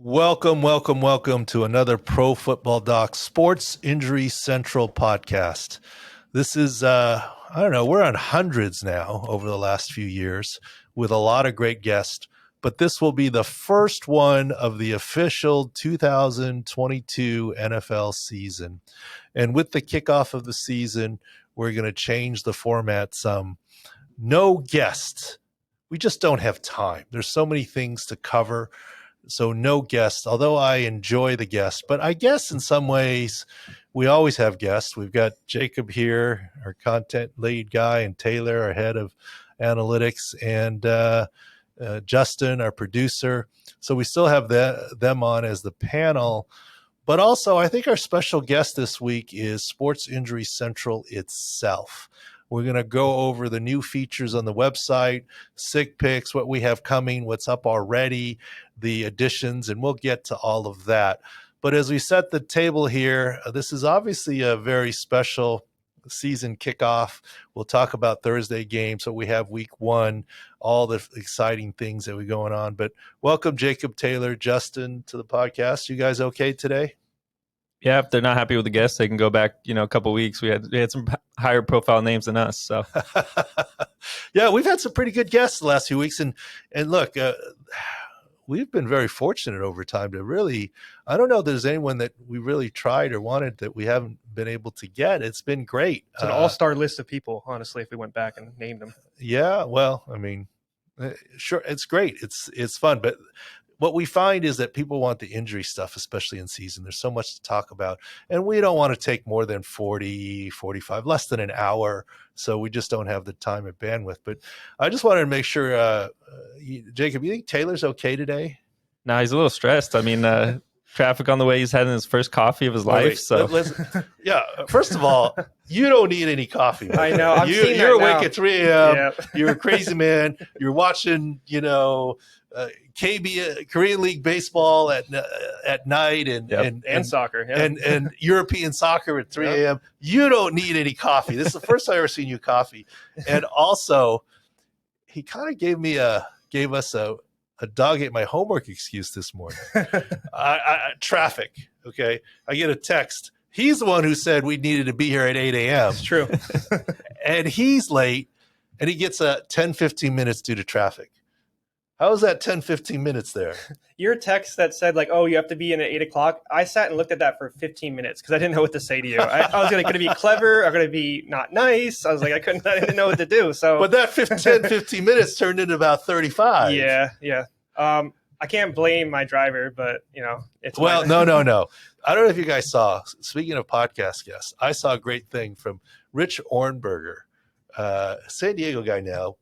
Welcome to another Pro Football Doc Sports Injury Central podcast. This is, we're on hundreds now over the last few years with a lot of great guests, but this will be the first one of the official 2022 NFL season. And with the kickoff of the season, we're going to change the format some. No guests. We just don't have time. There's so many things to cover. So no guests, although I enjoy the guests, but I guess in some ways we always have guests. We've got Jacob here, our content lead guy, and Taylor, our head of analytics, and Justin, our producer. So we still have them on as the panel. But also I think our special guest this week is Sports Injury Central itself. We're going to go over the new features on the website, sick picks, what we have coming, what's up already, the additions, and we'll get to all of that. But as we set the table here, this is obviously a very special season kickoff. We'll talk about Thursday games. So we have week one, all the exciting things that are going on. But welcome, Jacob, Taylor, Justin, to the podcast. You guys okay today? Yeah, if they're not happy with the guests, they can go back, a couple of weeks. We had some higher profile names than us. So, yeah, we've had some pretty good guests the last few weeks. And look, we've been very fortunate over time to really, I don't know if there's anyone that we really tried or wanted that we haven't been able to get. It's been great. It's an all-star list of people, honestly, if we went back and named them. Yeah, well, I mean, sure, it's great. It's fun. But what we find is that people want the injury stuff, especially in season. There's so much to talk about, and we don't want to take more than 40, 45, less than an hour. So we just don't have the time and bandwidth. But I just wanted to make sure, Jacob, you think Taylor's okay today? No, he's a little stressed. I mean, traffic on the way. He's having his first coffee of his life. Yeah. First of all, you don't need any coffee. I know. You're awake at 3 a.m. Yeah. You're a crazy man. You're watching, Korean League baseball at night and soccer, yeah. and European soccer at 3 a.m. You don't need any coffee. This is the first time I've ever seen you coffee. And also, he kind of gave us a dog ate my homework excuse this morning. Traffic. Okay, I get a text. He's the one who said we needed to be here at 8 a.m. It's true. And he's late, and he gets 10, 15 minutes due to traffic. How was that 10, 15 minutes there? Your text that said, you have to be in at 8 o'clock, I sat and looked at that for 15 minutes because I didn't know what to say to you. I was going to be clever or going to be not nice. I was like, I didn't know what to do. So, but that 10, 15 minutes turned into about 35. Yeah. I can't blame my driver, but, it's no. I don't know if you guys saw, speaking of podcast guests, I saw a great thing from Rich Ornberger. San Diego guy now,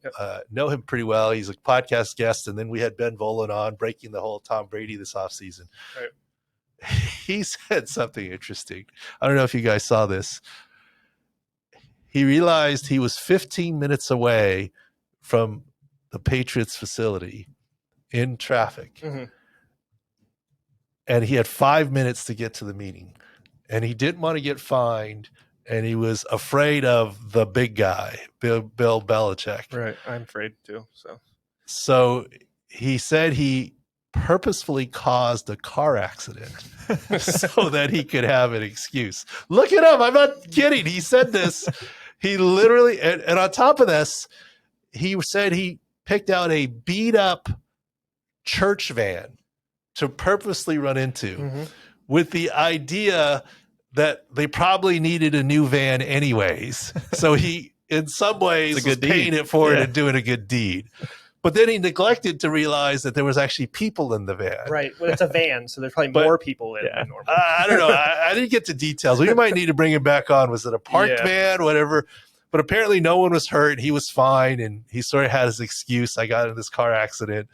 know him pretty well. He's a podcast guest. And then we had Ben Volen on breaking the whole Tom Brady this offseason. Right. He said something interesting. I don't know if you guys saw this. He realized he was 15 minutes away from the Patriots facility in traffic. Mm-hmm. And he had 5 minutes to get to the meeting. And he didn't want to get fined. And he was afraid of the big guy, Bill Belichick. Right. I'm afraid too. So he said he purposefully caused a car accident so that he could have an excuse. Look it up. I'm not kidding. He said this. He literally, and on top of this, he said he picked out a beat up church van to purposely run into with the idea that they probably needed a new van anyways. So he, in some ways, was paying it forward and doing a good deed. But then he neglected to realize that there was actually people in the van. Right. Well, it's a van, so there's probably more people in it than normal. I don't know. I didn't get to details. We might need to bring him back on. Was it a parked van, whatever? But apparently no one was hurt. He was fine, and he sort of had his excuse. I got in this car accident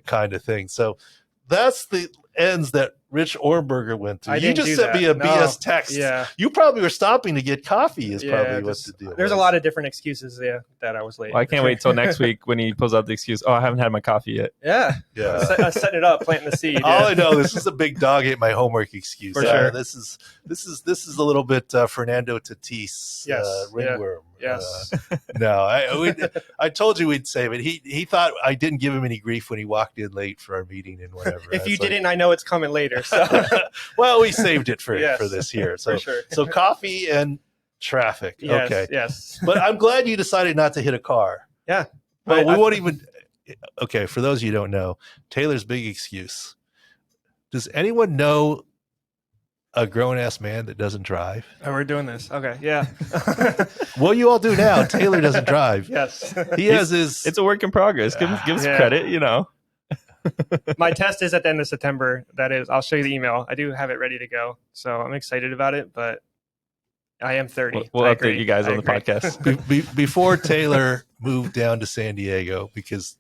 kind of thing. So that's the ends that Rich Ornberger went through. You just sent me a BS text. Yeah. You probably were stopping to get coffee is probably what the deal There's was. a lot of different excuses that I was late. Well, I can't wait till next week when he pulls out the excuse, I haven't had my coffee yet. Yeah. Setting it up, planting the seed. All I know, this is a big dog ate my homework excuse. For sure. This is a little bit Fernando Tatis ringworm. Yes. No, I told you we'd save it. He thought I didn't give him any grief when he walked in late for our meeting and whatever. If you didn't, I know it's coming later. So well, we saved it for Yes, this year. So for sure. So coffee and traffic. Yes, Okay. yes. But I'm glad you decided not to hit a car. Yeah. Well, we won't even. Okay, for those of you who don't know, Taylor's big excuse. Does anyone know a grown-ass man that doesn't drive? Oh, we're doing this. Okay, yeah. Well, you all do now. Taylor doesn't drive. Yes. He has his. It's a work in progress. Give us Yeah. credit, you know. My test is at the end of September. That is, I'll show you the email. I do have it ready to go, so I'm excited about it. But I am 30. We'll I update agree. you guys I on the agree. podcast. Before Taylor moved down to San Diego, because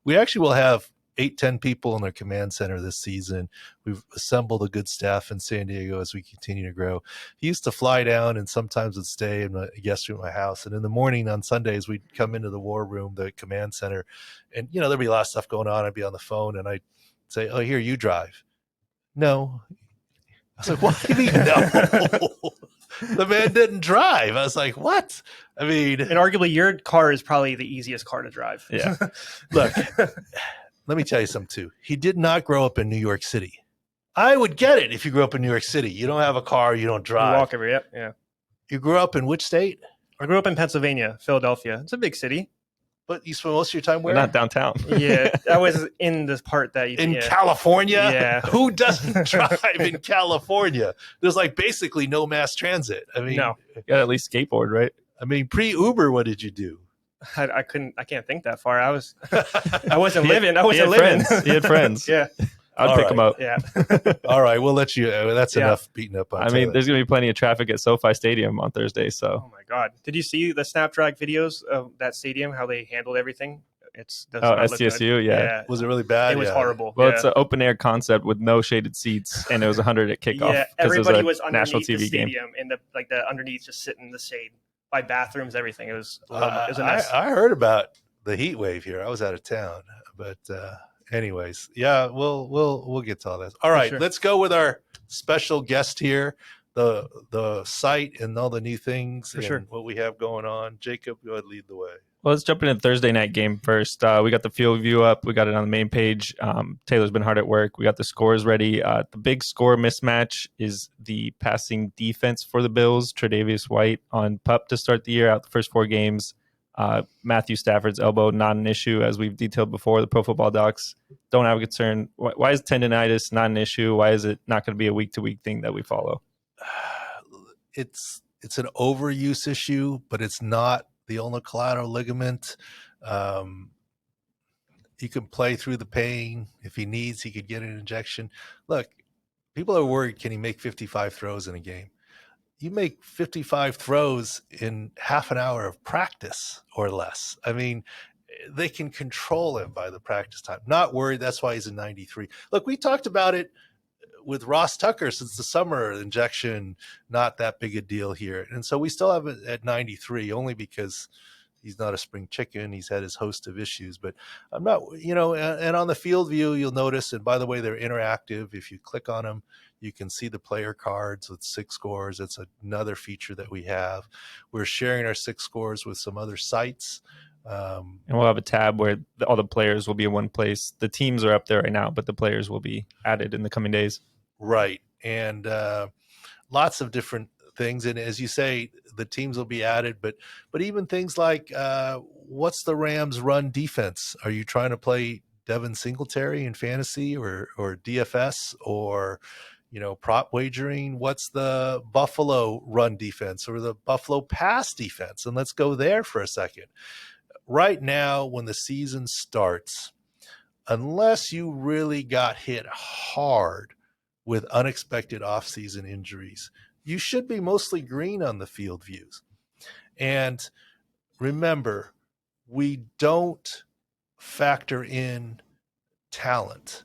we actually will have 8-10 people in their command center this season. We've assembled a good staff in San Diego as we continue to grow. He used to fly down and sometimes would stay in the guest room at my house. And in the morning on Sundays, we'd come into the war room, the command center, and there'd be a lot of stuff going on. I'd be on the phone and I'd say, "Oh, here, you drive." No. I was like, "What do you mean no?" The man didn't drive. I was like, "What?" I mean, And arguably, your car is probably the easiest car to drive. Yeah. look, let me tell you something too. He did not grow up in New York City. I would get it if you grew up in New York City. You don't have a car, you don't You drive. walk every yeah. You grew up in which state? I grew up in Pennsylvania, Philadelphia. It's a big city. But you spend most of your time We're where? not downtown. Yeah, I was in this part that you In yeah. California? Yeah. Who doesn't drive in California? There's like basically no mass transit. I mean, No. You got at least skateboard, right? I mean, pre-Uber, what did you do? I can't think that far. I wasn't He living. had friends. He had friends. Yeah, I'd All pick him up. yeah. All right, we'll let you. That's Yeah. enough beating up on I mean, Taylor. there's going to be plenty of traffic at SoFi Stadium on Thursday. So Oh my God! Did you see the Snapdragon videos of that stadium? How they handled everything? Does Oh, not look good. SDSU, yeah. Was it really bad? It was Yeah. horrible. Well, yeah. it's an open air concept with no shaded seats, and it was 100 at kickoff. Yeah, because it everybody a was national underneath the TV game. stadium, and the underneath just sitting in the shade by bathrooms, everything. It was a mess. I heard about the heat wave here. I was out of town, but anyways, yeah, we'll get to all this. All right, sure. let's go with our special guest here, the site and all the new things and sure. what we have going on. Jacob, go ahead, lead the way. Well, let's jump into the Thursday night game first. We got the field view up. We got it on the main page. Taylor's been hard at work. We got the scores ready. The big score mismatch is the passing defense for the Bills. Tre'Davious White on PUP to start the year, out the first 4 games. Matthew Stafford's elbow, not an issue, as we've detailed before. The Pro Football Docs don't have a concern. Why is tendonitis not an issue? Why is it not going to be a week-to-week thing that we follow? It's an overuse issue, but it's not the ulnar collateral ligament. He can play through the pain. If he needs, he could get an injection. Look, people are worried, can he make 55 throws in a game? You make 55 throws in half an hour of practice or less. I mean, they can control him by the practice time. Not worried. That's why he's a 93. Look, we talked about it with Ross Tucker since the summer injection, not that big a deal here. And so we still have it at 93 only because he's not a spring chicken. He's had his host of issues, but I'm not, and on the field view, you'll notice, and by the way, they're interactive. If you click on them, you can see the player cards with 6 scores. It's another feature that we have. We're sharing our 6 scores with some other sites. And we'll have a tab where all the players will be in one place. The teams are up there right now, but the players will be added in the coming days. Right. And lots of different things. And as you say, the teams will be added, but even things like what's the Rams run defense? Are you trying to play Devin Singletary in fantasy or DFS or, prop wagering? What's the Buffalo run defense or the Buffalo pass defense? And let's go there for a second. Right now, when the season starts, unless you really got hit hard with unexpected offseason injuries, you should be mostly green on the field views. And remember, we don't factor in talent.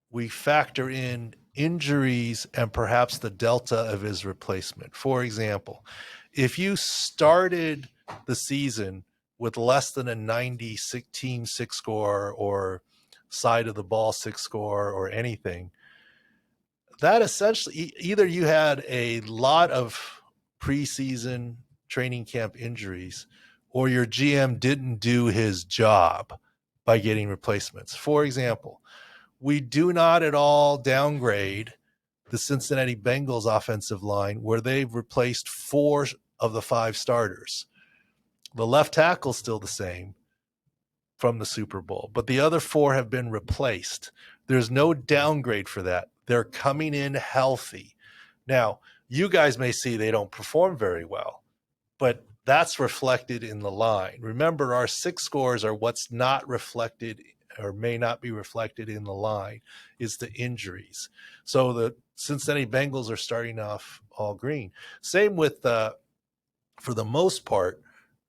We factor in injuries and perhaps the delta of his replacement. For example, if you started the season with less than a 90 team 6 score or side of the ball 6 score or anything, that essentially either you had a lot of preseason training camp injuries, or your GM didn't do his job by getting replacements. For example, we do not at all downgrade the Cincinnati Bengals offensive line, where they've replaced 4 of the 5 starters. The left tackle's still the same from the Super Bowl, but the other 4 have been replaced. There's no downgrade for that. They're coming in healthy. Now, you guys may see they don't perform very well, but that's reflected in the line. Remember, our 6 scores are what's not reflected or may not be reflected in the line is the injuries. So the Cincinnati Bengals are starting off all green. Same with, for the most part,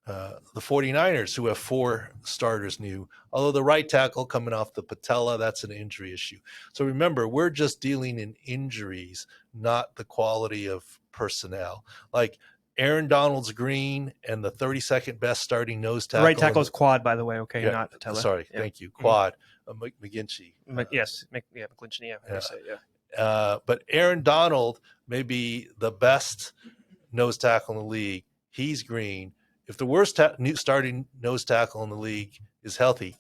the 49ers, who have 4 starters new, although the right tackle coming off the patella, that's an injury issue. So remember, we're just dealing in injuries, not the quality of personnel. Like Aaron Donald's green and the 32nd best starting nose tackle. The right tackle is quad, by the way. Okay, Yeah, not patella. sorry, Yeah. thank you. Quad, McGlinchey. Yes, McGlinchey. Yeah, Yeah. say, yeah. But Aaron Donald may be the best nose tackle in the league. He's green. If the worst starting nose tackle in the league is healthy,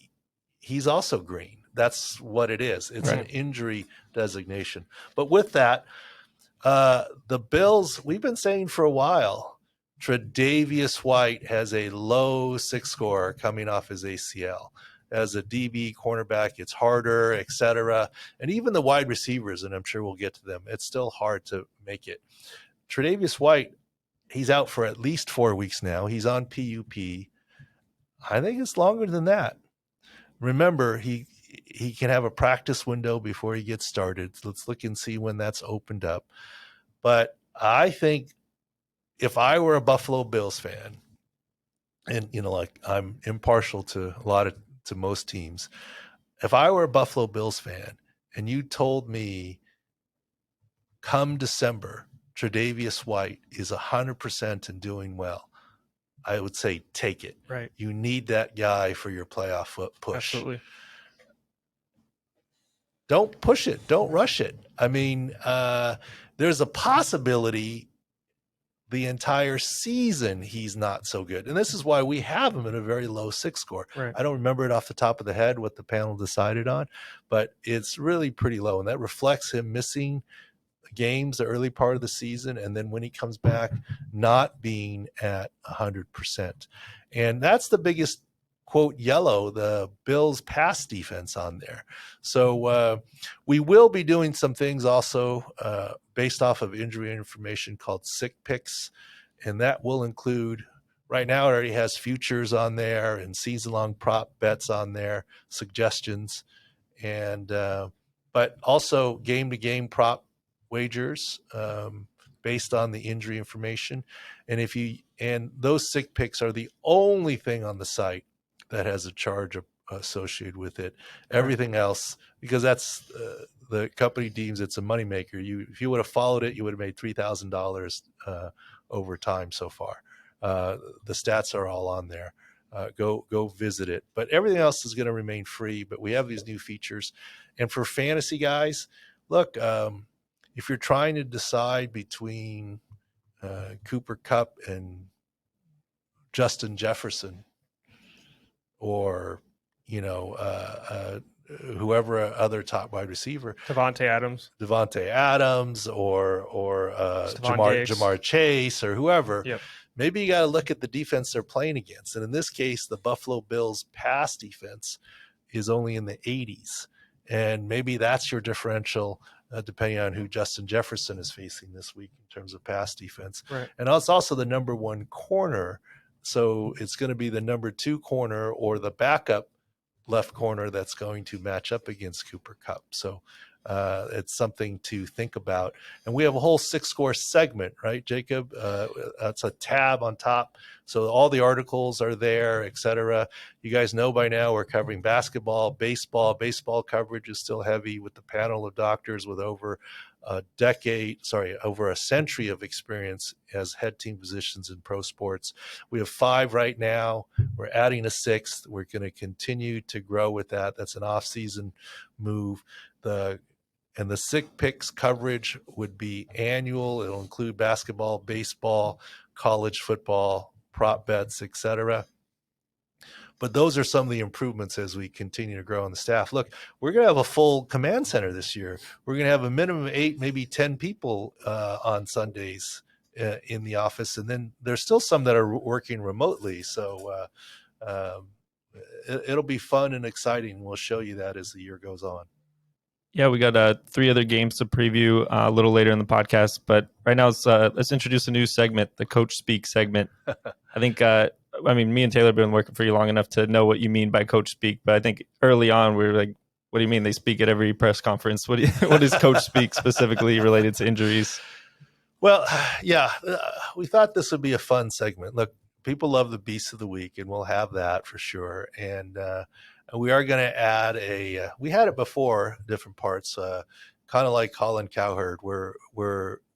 he's also green. That's what it is. It's an injury designation. But with that, the Bills, we've been saying for a while, Tre'Davious White has a low 6 score coming off his ACL. As a DB cornerback, it's harder, etc. And even the wide receivers, and I'm sure we'll get to them, it's still hard to make it. Tre'Davious White, he's out for at least 4 weeks now. He's on PUP. I think it's longer than that. Remember, he can have a practice window before he gets started. Let's look and see when that's opened up. But I think if I were a Buffalo Bills fan, and like I'm impartial to most teams, if I were a Buffalo Bills fan and you told me come December, Tre'Davious White is 100% and doing well, I would say take it. Right. You need that guy for your playoff push. Absolutely. Don't push it. Don't rush it. I mean, there's a possibility the entire season he's not so good. And this is why we have him at a very low 6 score. Right. I don't remember it off the top of the head what the panel decided on, but it's really pretty low. And that reflects him missing games the early part of the season, and then when he comes back, not being at 100%. And that's the biggest, quote, yellow, the Bills' pass defense on there. So we will be doing some things also based off of injury information called sick picks, and that will include, right now it already has futures on there and season-long prop bets on there, suggestions, and but also game-to-game prop wagers based on the injury information. And those sick picks are the only thing on the site that has a charge associated with it. Everything else, because that's the company deems it's a moneymaker. If you would have followed it, you would have made $3,000 over time so far. The stats are all on there. Go visit it. But everything else is going to remain free. But we have these new features. And for fantasy guys, look, if you're trying to decide between Cooper Kupp and Justin Jefferson, or whoever other top wide receiver, Devontae Adams, or Jamar Chase, or whoever. Yep. Maybe you got to look at the defense they're playing against. And in this case, the Buffalo Bills pass defense is only in the 80s. And maybe that's your differential, depending on who Justin Jefferson is facing this week in terms of pass defense. Right. And it's also the number 1 corner. So it's going to be the number 2 corner or the backup left corner that's going to match up against Cooper Kupp. So it's something to think about. And we have a whole 6 score segment, right, Jacob? That's a tab on top. So all the articles are there, et cetera. You guys know by now we're covering basketball, baseball. Baseball coverage is still heavy with the panel of doctors with over a century of experience as head team physicians in pro sports. We have 5 right now. We're adding a 6th. We're going to continue to grow with that. That's an off-season move. And the sick picks coverage would be annual. It'll include basketball, baseball, college football, prop bets, etc. But those are some of the improvements as we continue to grow on the staff. Look, we're going to have a full command center this year. We're going to have a minimum of 8, maybe 10 people on Sundays in the office. And then there's still some that are working remotely. So it'll be fun and exciting. We'll show you that as the year goes on. Yeah, we got 3 other games to preview a little later in the podcast. But right now, let's introduce a new segment, the Coach Speak segment. I think, me and Taylor have been working for you long enough to know what you mean by Coach Speak. But I think early on, we were like, what do you mean they speak at every press conference? What is Coach Speak specifically related to injuries? Well, yeah, we thought this would be a fun segment. Look, people love the Beast of the Week, and we'll have that for sure. And we are going to add we had it before, different parts, kind of like Colin Cowherd, where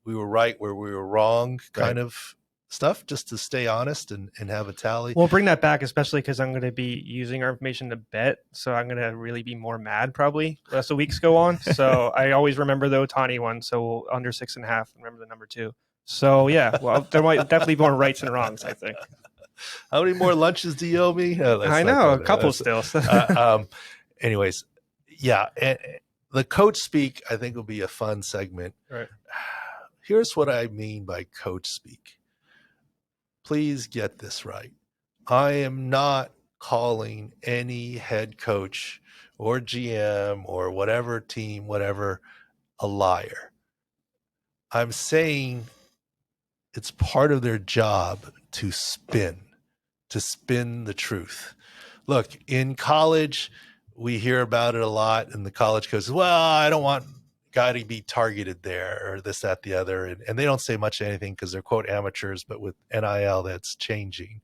we were right, where we were wrong kind of stuff, just to stay honest and have a tally. We'll bring that back, especially because I'm going to be using our information to bet. So I'm going to really be more mad probably as the weeks go on. So I always remember the Ohtani one. So under 6.5, remember the number 2. So yeah, well, there might definitely be more rights and wrongs, I think. How many more lunches do you owe me? I know, a couple still. Anyways, yeah, the Coach Speak, I think, will be a fun segment. Right. Here's what I mean by Coach Speak. Please get this right. I am not calling any head coach or GM or whatever team, whatever, a liar. I'm saying it's part of their job to spin the truth. Look, in college, we hear about it a lot, and the college coach says, well, I don't want guy to be targeted there or this, that, the other. And they don't say much of anything because they're, quote, amateurs, but with NIL, that's changing.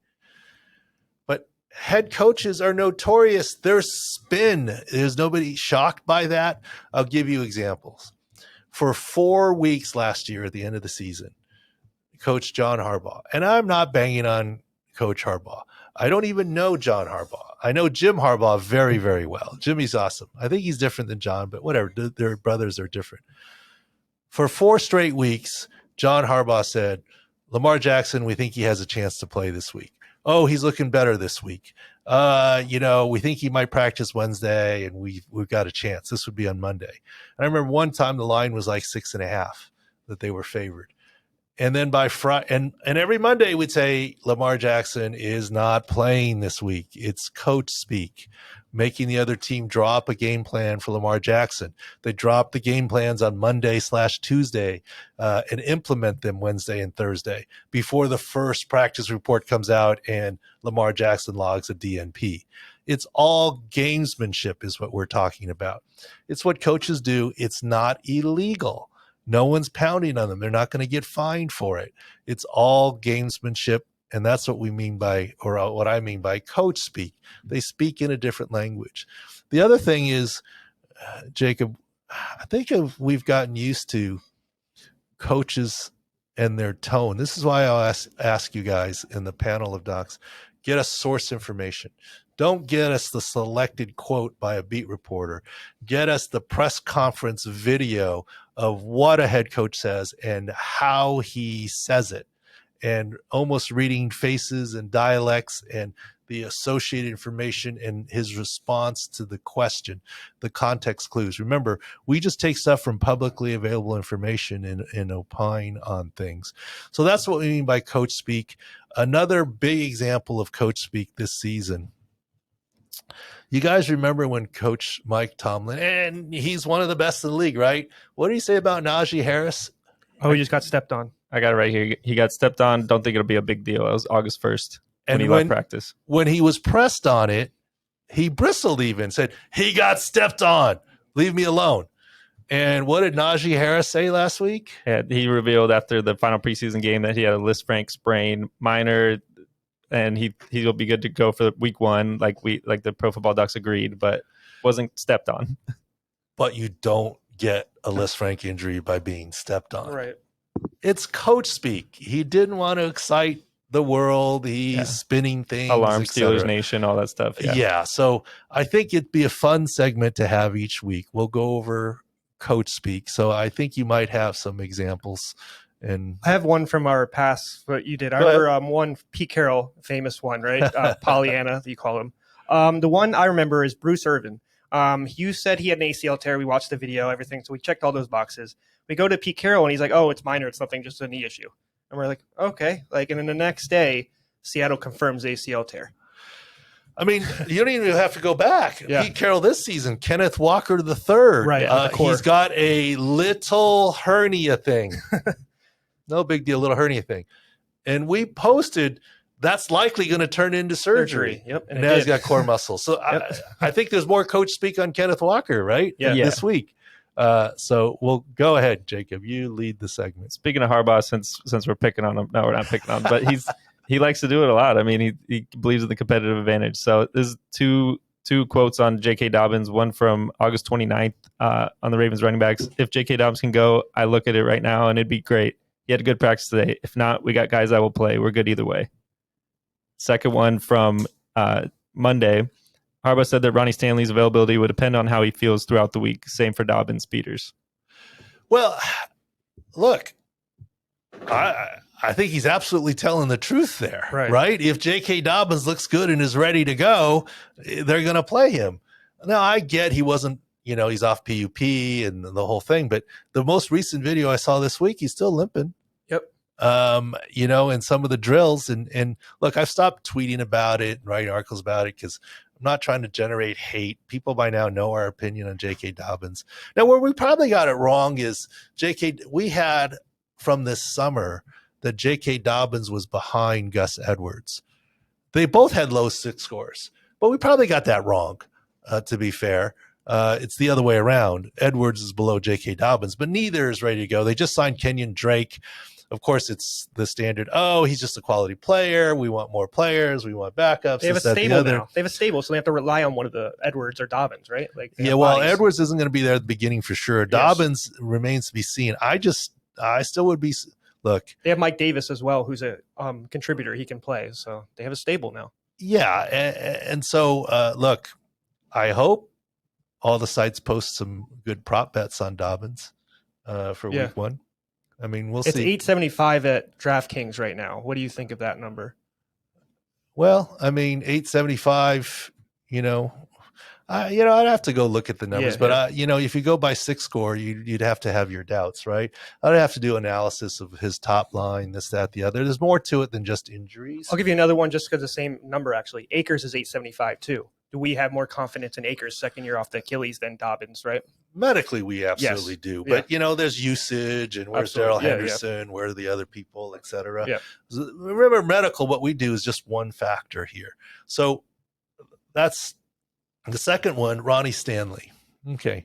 But head coaches are notorious. They're spin. There's nobody shocked by that. I'll give you examples. For 4 weeks last year at the end of the season, Coach John Harbaugh, and I'm not banging on Coach Harbaugh. I don't even know John Harbaugh. I know Jim Harbaugh very, very well. Jimmy's awesome. I think he's different than John, but whatever. Their brothers are different. For 4 straight weeks, John Harbaugh said, Lamar Jackson, we think he has a chance to play this week. Oh, he's looking better this week. We think he might practice Wednesday, and we've got a chance. This would be on Monday. And I remember one time the line was like 6.5 that they were favored. And then by Friday, and every Monday we'd say Lamar Jackson is not playing this week. It's Coach Speak, making the other team draw up a game plan for Lamar Jackson. They drop the game plans on Monday/Tuesday and implement them Wednesday and Thursday before the first practice report comes out and Lamar Jackson logs a DNP. It's all gamesmanship is what we're talking about. It's what coaches do. It's not illegal. No one's pounding on them. They're not going to get fined for it. It's all gamesmanship, and that's what we mean by, or what I mean by Coach Speak. They speak in a different language. The other thing is, Jacob, I think we've gotten used to coaches and their tone. This is why I'll ask you guys in the panel of docs, get us source information. Don't get us the selected quote by a beat reporter. Get us the press conference video of what a head coach says and how he says it, and almost reading faces and dialects and the associated information and his response to the question, the context clues. Remember, we just take stuff from publicly available information and opine on things. So that's what we mean by Coach Speak. Another big example of Coach Speak this season. You guys remember when Coach Mike Tomlin, and he's one of the best in the league, right? What did he say about Najee Harris? Oh, he just got stepped on. I got it right here. He got stepped on. Don't think it'll be a big deal. It was August 1st when he left practice. When he was pressed on it, he bristled even, said, he got stepped on. Leave me alone. And what did Najee Harris say last week? Yeah, he revealed after the final preseason game that he had a Lisfranc sprain, minor, and he'll be good to go for week 1, like the Pro Football Docs agreed, but wasn't stepped on. But you don't get a Lisfranc injury by being stepped on. Right. It's Coach Speak. He didn't want to excite the world. He's spinning things. Alarm, Steelers Nation, all that stuff. Yeah. So I think it'd be a fun segment to have each week. We'll go over Coach Speak. So I think you might have some examples And I have one from our past, what you did. I Go ahead. remember one, Pete Carroll, famous one, right? Pollyanna, you call him. The one I remember is Bruce Irvin. You said he had an ACL tear. We watched the video, everything. So we checked all those boxes. We go to Pete Carroll, and he's like, oh, it's minor. It's nothing, just a knee issue. And we're like, okay. And then the next day, Seattle confirms ACL tear. I mean, you don't even have to go back. Yeah. Pete Carroll this season, Kenneth Walker III. Right. He's got a little hernia thing. No big deal, little hernia thing. And we posted that's likely going to turn into surgery. Yep. And now he's got core muscle. So Yep. I think there's more coach speak on Kenneth Walker, right? Yeah. This week. So we'll go ahead, Jacob. You lead the segment. Speaking of Harbaugh, since we're picking on him, no, we're not picking on him, but he likes to do it a lot. I mean, he believes in the competitive advantage. So there's two quotes on J.K. Dobbins, one from August 29th on the Ravens running backs. If J.K. Dobbins can go, I look at it right now, and it'd be great. He had a good practice today. If not, we got guys that will play. We're good either way. Second one from Monday. Harbaugh said that Ronnie Stanley's availability would depend on how he feels throughout the week. Same for Dobbins, Peters. Well, look, I think he's absolutely telling the truth there, right? If J.K. Dobbins looks good and is ready to go, they're going to play him. Now, I get he wasn't, he's off PUP and the whole thing, but the most recent video I saw this week, he's still limping. Yep. In some of the drills. And look, I've stopped tweeting about it and writing articles about it because I'm not trying to generate hate. People by now know our opinion on J.K. Dobbins. Now, where we probably got it wrong is we had from this summer that J.K. Dobbins was behind Gus Edwards. They both had low 6 scores, but we probably got that wrong, to be fair. It's the other way around. Edwards is below J.K. Dobbins, but neither is ready to go. They just signed Kenyon Drake. Of course, it's the standard, he's just a quality player. We want more players. We want backups. They have a stable now. They have a stable, so they have to rely on one of the Edwards or Dobbins, right? Edwards isn't going to be there at the beginning for sure. Yes. Dobbins remains to be seen. I still would be – look. They have Mike Davis as well, who's a contributor. He can play, so they have a stable now. Yeah, and so, look, I hope all the sites post some good prop bets on Dobbins for week 1. I mean, we'll see. It's 875 at DraftKings right now. What do you think of that number? Well, I mean, 875, I'd have to go look at the numbers, but if you go by 6 score, you'd have to have your doubts, right? I'd have to do analysis of his top line, this, that, the other. There's more to it than just injuries. I'll give you another one just because the same number, actually. Akers is 875 too. Do we have more confidence in Akers' second year off the Achilles than Dobbins, right? Medically, we absolutely do. But, there's usage and where's Darrell Henderson, where are the other people, et cetera. Yeah. Remember, medical, what we do is just one factor here. So that's the second one, Ronnie Stanley. Okay.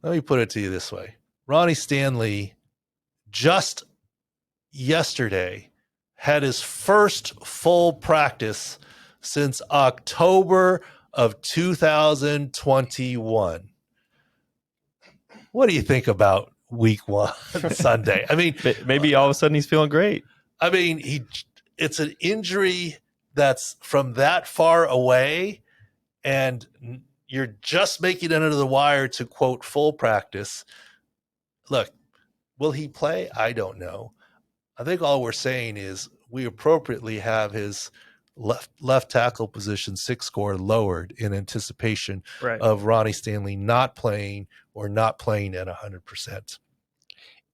Let me put it to you this way. Ronnie Stanley just yesterday had his first full practice since October of 2021. What do you think about week 1 Sunday? I mean, maybe all of a sudden he's feeling great. I mean, it's an injury that's from that far away, and you're just making it under the wire to quote full practice. Look, will he play? I don't know. I think all we're saying is we appropriately have his left tackle position 6 score lowered in anticipation of Ronnie Stanley not playing or not playing at 100%.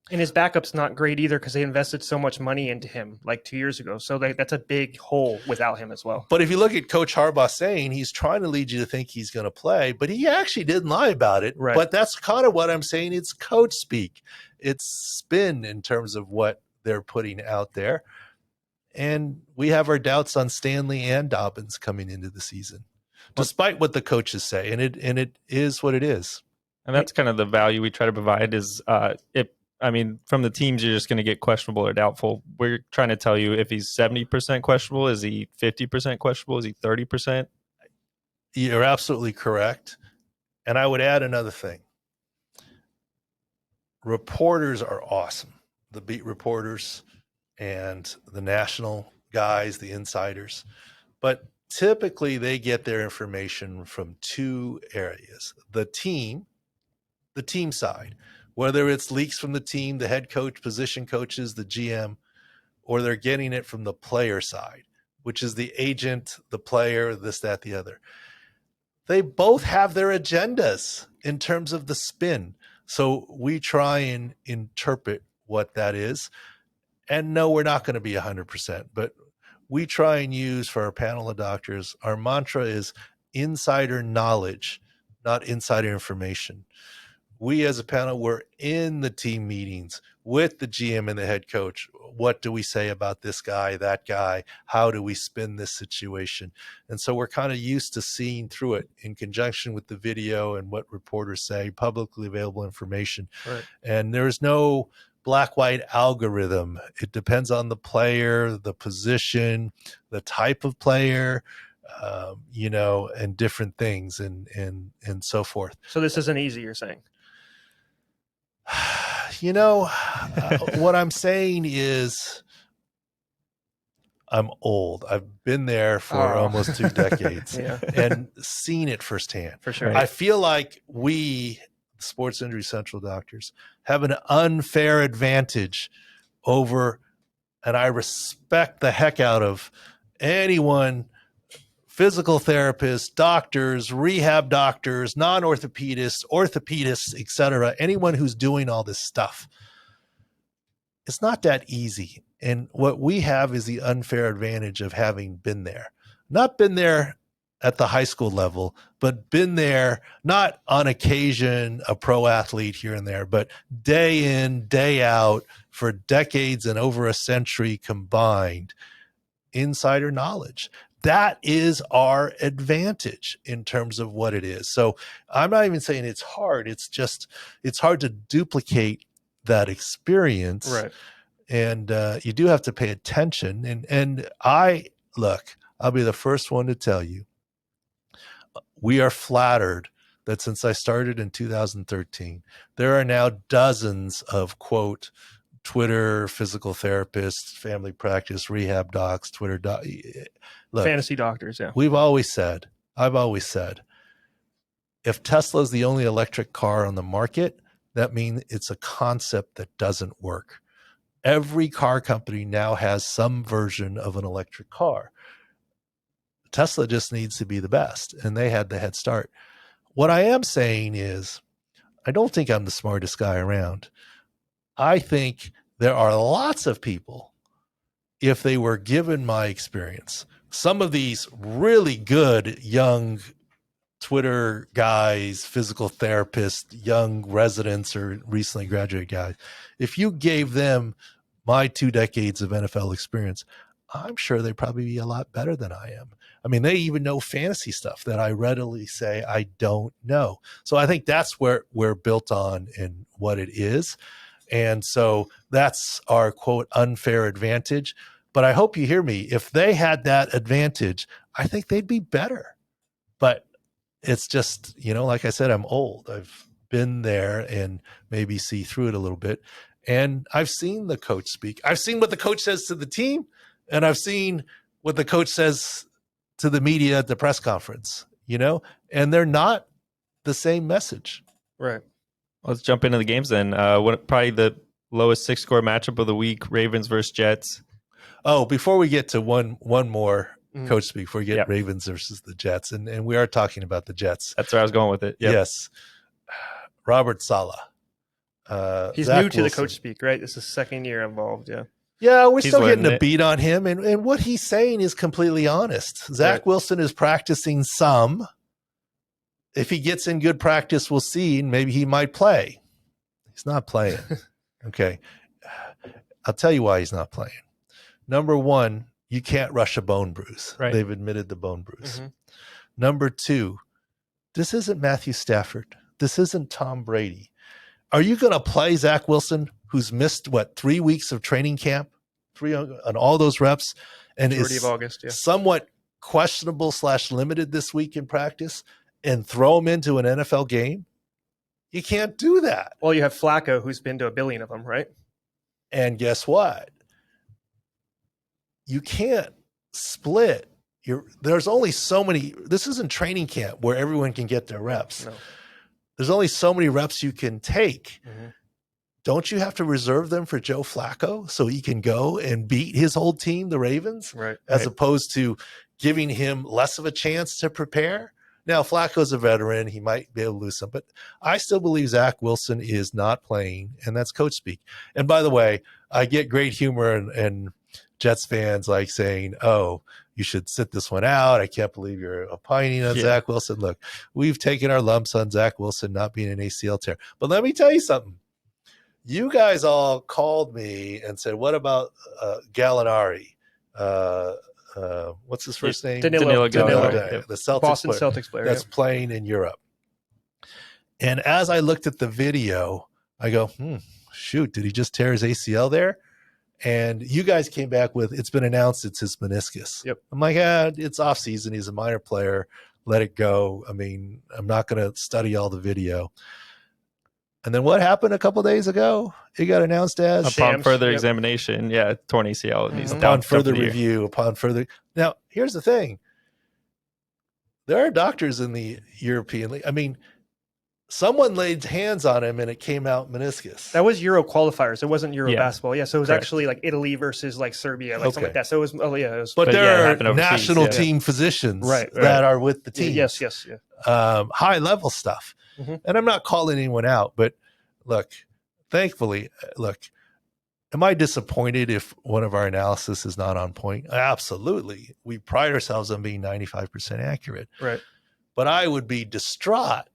And his backup's not great either because they invested so much money into him like 2 years ago. So that's a big hole without him as well. But if you look at Coach Harbaugh saying he's trying to lead you to think he's going to play, but he actually didn't lie about it. Right. But that's kind of what I'm saying. It's coach speak. It's spin in terms of what they're putting out there. And we have our doubts on Stanley and Dobbins coming into the season, despite what the coaches say. And it is what it is. And that's kind of the value we try to provide is from the teams, you're just going to get questionable or doubtful. We're trying to tell you if he's 70% questionable, is he 50% questionable? Is he 30%? You're absolutely correct. And I would add another thing. Reporters are awesome. The beat reporters and the national guys, the insiders. But typically they get their information from 2 areas. The team side, whether it's leaks from the team, the head coach, position coaches, the GM, or they're getting it from the player side, which is the agent, the player, this, that, the other. They both have their agendas in terms of the spin. So we try and interpret what that is. And no, we're not going to be 100%, but we try and use for our panel of doctors, our mantra is insider knowledge, not insider information. We as a panel, we're in the team meetings with the GM and the head coach. What do we say about this guy, that guy? How do we spin this situation? And so we're kind of used to seeing through it in conjunction with the video and what reporters say, publicly available information. Right. And there's no black-white algorithm. It depends on the player, the position, the type of player, and different things and so forth. So this isn't easy, you're saying? What I'm saying is I'm old. I've been there for almost 2 decades and seen it firsthand. For sure. I feel like we, Sports Injury Central doctors, have an unfair advantage over, and I respect the heck out of anyone, physical therapists, doctors, rehab doctors, non-orthopedists, orthopedists, etc., anyone who's doing all this stuff. It's not that easy. And what we have is the unfair advantage of having been there. Not been there at the high school level, but been there, not on occasion, a pro athlete here and there, but day in, day out for decades and over a century combined, insider knowledge. That is our advantage in terms of what it is. So I'm not even saying it's hard. It's hard to duplicate that experience. Right. And you do have to pay attention. And I'll be the first one to tell you, we are flattered that since I started in 2013, there are now dozens of, quote, Twitter physical therapists, family practice, rehab docs, Twitter doc. Look, fantasy doctors, yeah. I've always said, if Tesla is the only electric car on the market, that means it's a concept that doesn't work. Every car company now has some version of an electric car. Tesla just needs to be the best, and they had the head start. What I am saying is, I don't think I'm the smartest guy around. I think there are lots of people, if they were given my experience, some of these really good young Twitter guys, physical therapists, young residents or recently graduated guys, if you gave them my 2 decades of NFL experience, I'm sure they'd probably be a lot better than I am. I mean, they even know fantasy stuff that I readily say I don't know. So I think that's where we're built on and what it is. And so that's our, quote, unfair advantage. But I hope you hear me. If they had that advantage, I think they'd be better. But it's just, like I said, I'm old. I've been there and maybe see through it a little bit. And I've seen the coach speak. I've seen what the coach says to the team, and I've seen what the coach says to the media at the press conference, and they're not the same message. Right. Let's jump into the games then. Probably the lowest 6-score matchup of the week, Ravens versus Jets. Oh, before we get to one more coach speak, before we get Ravens versus the Jets, and we are talking about the Jets. That's where I was going with it. Yep. Yes. Robert Saleh. He's Zach new to Wilson. The coach speak, right? This is second year involved, yeah. Yeah, we're He's still getting a learning it. beat on him, and what he's saying is completely honest. Zach Wilson is practicing some. If he gets in good practice, we'll see, and maybe he might play. He's not playing. Okay. I'll tell you why he's not playing. Number one, you can't rush a bone bruise. Right. They've admitted the bone bruise. Mm-hmm. Number two, this isn't Matthew Stafford. This isn't Tom Brady. Are you going to play Zach Wilson, who's missed, 3 weeks of training camp, 3 on all those reps, and Majority is of August, yeah. somewhat questionable / limited this week in practice, and throw him into an NFL game? You can't do that. Well, you have Flacco, who's been to a billion of them, right? And guess what? You can't split. There's only so many. This isn't training camp where everyone can get their reps. No. There's only so many reps you can take. Mm-hmm. don't you have to reserve them for Joe Flacco so he can go and beat his old team, the Ravens, as opposed to giving him less of a chance to prepare? Now, Flacco's a veteran. He might be able to lose some, but I still believe Zach Wilson is not playing, and that's coach speak. And by the way, I get great humor and Jets fans like saying, oh, you should sit this one out. I can't believe you're opining on Zach Wilson. Look, we've taken our lumps on Zach Wilson not being an ACL tear. But let me tell you something. You guys all called me and said, what about Gallinari? What's his first name? Danilo. The Boston Celtics player that's playing in Europe. And as I looked at the video, I go, shoot, did he just tear his ACL there? And you guys came back with, it's been announced it's his meniscus. Yep. I'm like, it's off season. He's a minor player. Let it go. I mean, I'm not going to study all the video. And then what happened a couple of days ago? It got announced as upon further examination. Yeah, torn ACL. And he's upon further review. Upon further. Now, here's the thing. There are doctors in the European League. I mean, someone laid hands on him and it came out meniscus. That was Euro qualifiers. It wasn't Euro basketball. Yeah, so it was actually like Italy versus like Serbia, like something like that. So it was, but there are national team physicians that are with the team. Yes. High level stuff. Mm-hmm. And I'm not calling anyone out, but look, thankfully, am I disappointed if one of our analysis is not on point? Absolutely. We pride ourselves on being 95% accurate. Right. But I would be distraught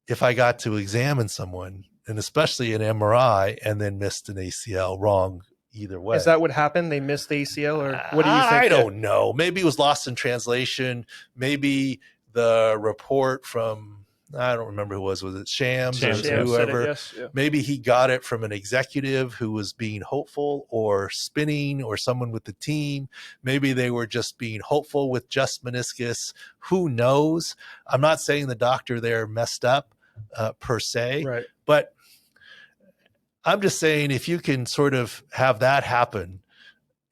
if I got to examine someone, and especially an MRI, and then missed an ACL wrong either way. Is that what happened? They missed the ACL, or what do you think? I don't know. Maybe it was lost in translation. Maybe the report from, I don't remember who it was it Shams or whoever? Yes, yeah. Maybe he got it from an executive who was being hopeful or spinning, or someone with the team. Maybe they were just being hopeful with just meniscus. Who knows? I'm not saying the doctor there messed up per se, right? But I'm just saying if you can sort of have that happen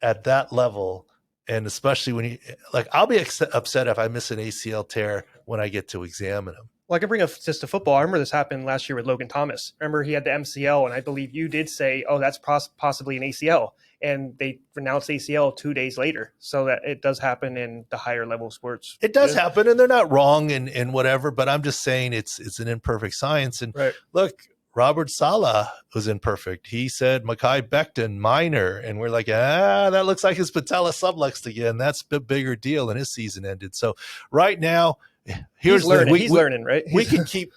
at that level, and especially when I'll be upset if I miss an ACL tear when I get to examine him. Well, I can bring up just to football. I remember this happened last year with Logan Thomas. Remember, he had the MCL, and I believe you did say, oh, that's possibly an ACL. And they announced ACL 2 days later. So that it does happen in the higher level sports. It does happen, and they're not wrong and whatever, but I'm just saying it's an imperfect science. And look, Robert Saleh was imperfect. He said Mekhi Becton, minor, and we're like, that looks like his patella subluxed again. That's a bigger deal, and his season ended. So right now, he's learning, right? We can keep